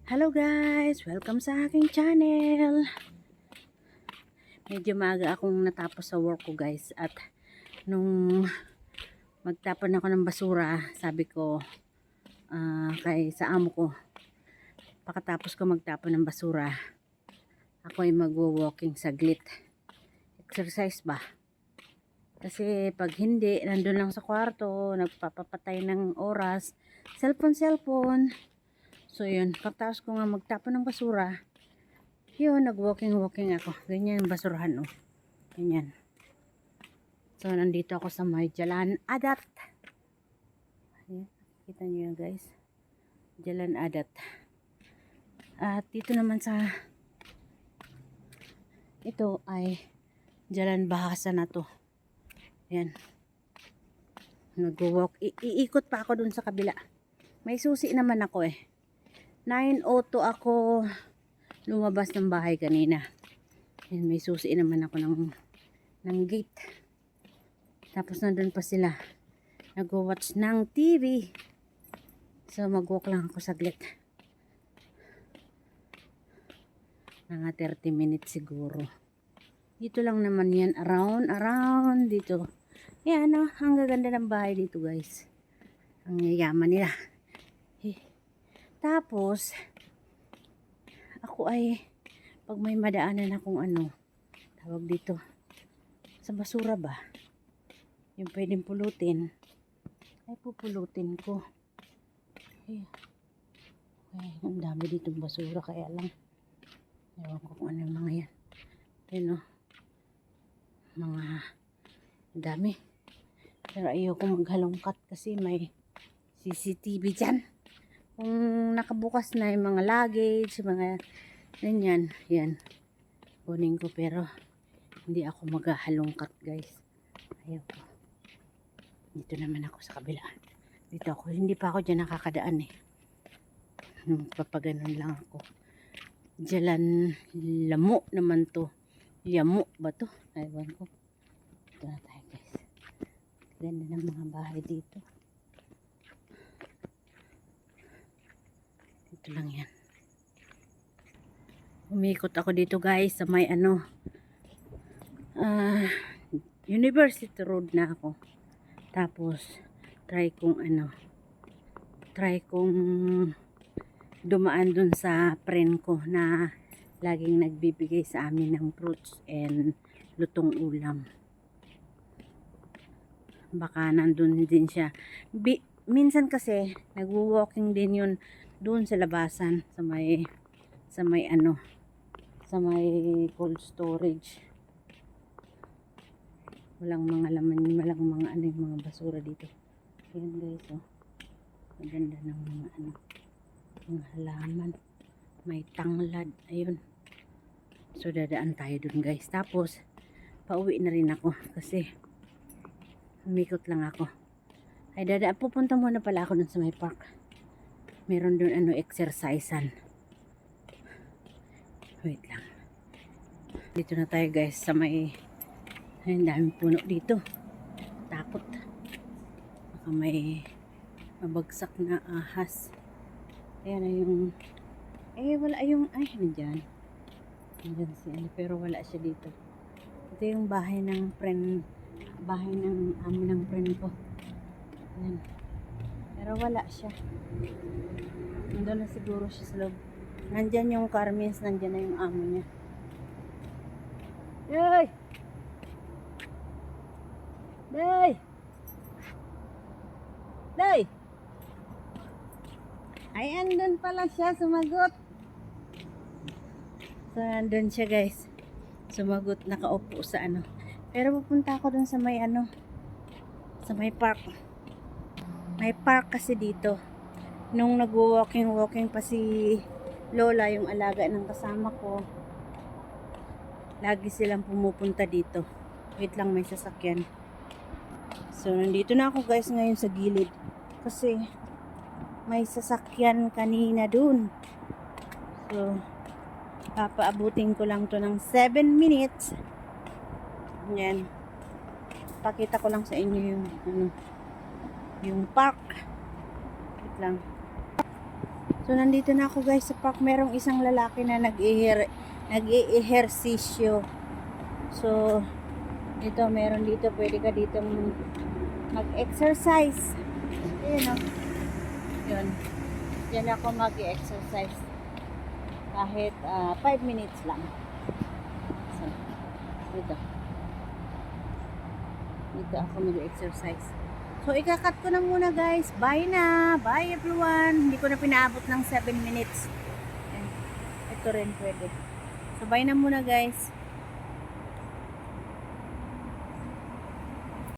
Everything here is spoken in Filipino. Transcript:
Hello guys! Welcome sa aking channel! Medyo maaga akong natapos sa work ko guys. At nung magtapon ako ng basura, sabi ko kay sa amo ko, pagkatapos ko magtapon ng basura, ako ay magwo-walking saglit. Exercise ba? Kasi pag hindi, nandun lang sa kwarto, nagpapapatay ng oras, cellphone. So yun, pagkatapos ko nga magtapon ng basura, yun, nag-walking ako. Ganyan yung basurahan, oh. Ganyan. So, nandito ako sa may Jalan Adat. Ayan, kita nyo yan, guys. Jalan Adat. At dito naman sa ito ay Jalan Bahasa na to. Ayan. Nag-walk. Iikot pa ako dun sa kabila. May susi naman ako eh. 9:02 ako lumabas ng bahay kanina. Ayan, may susi naman ako ng gate. Tapos nandun pa sila. Nag-watch ng TV. So mag-walk lang ako saglit. Mga 30 minutes siguro. Dito lang naman yan. Around dito. Yan, no? Ang gaganda ng bahay dito guys. Ang yayaman nila. Tapos ako ay pag may madaanan akong tawag dito sa basura ba, yung pwedeng pulutin, ay pupulutin ko. Ay, ang dami ditong basura, kaya lang ewan ko kung ano yung mga yan. Yun o, mga dami, pero ayoko maghalongkat kasi may CCTV dyan. Kung nakabukas na yung mga luggage, mga ganyan, yan, kunin ko, pero hindi ako maghahalongkat guys. Ayaw ko. Dito naman ako sa kabila. Dito ako, hindi pa ako dyan nakakadaan eh. Magpapaganon lang ako. Jalan Lamo naman to. Lamo ba to? Ayawan ko. Dito na tayo guys. Ganda ng mga bahay dito. Ito lang yan. Umikot ako dito guys sa may University Road na ako. Tapos try kong dumaan dun sa friend ko na laging nagbibigay sa amin ng fruits and lutong ulam. Baka nandun din siya. Minsan kasi nagwo-walking din yun doon sa labasan sa may cold storage. Walang mga laman, walang mga yung mga basura dito. Ayan guys, oh. Maganda ng mga mga halaman. May tanglad, ayun. So dadaan tayo dun guys. Tapos pauwi na rin ako kasi umikot lang ako. Ay pupunta muna pala ako dun sa may park. Meron dun exercisean. Wait lang. Dito na tayo guys sa may, ay daming puno dito. Takot. Baka may mabagsak na ahas. Ayan na yung wala yung nandyan si pero wala siya dito. Ito yung bahay ng amo ng friend ko. Ayan. Pero wala siya. Nandun na siguro siya sa loob. Nandyan yung Carmen's, nandyan na yung amo niya. Day! Day! Day! Ay, andun pala siya, sumagot. So, andun siya guys. Sumagot, nakaupo sa Pero pupunta ako dun sa may sa may park. May park kasi dito. Nung nagwo-walking pa si Lola, yung alaga ng kasama ko, lagi silang pumupunta dito. Wait lang, may sasakyan. So, nandito na ako guys ngayon sa gilid. Kasi may sasakyan kanina dun. So, papaabutin ko lang to ng 7 minutes. Yan. Pakita ko lang sa inyo yung park. Wait lang. So, nandito na ako guys sa park. Merong isang lalaki na nag-i-ehersisyo. So, dito, meron dito. Pwede ka dito mag-exercise. Ayun o. Yun. Diyan ako mag-i-exercise. Kahit 5 minutes lang. So, dito. Dito ako mag-exercise. So, ikakat ko na muna guys. Bye na. Bye everyone. Hindi ko na pinaabot ng 7 minutes. Ayan. Ito rin pwede. So, bye na muna guys.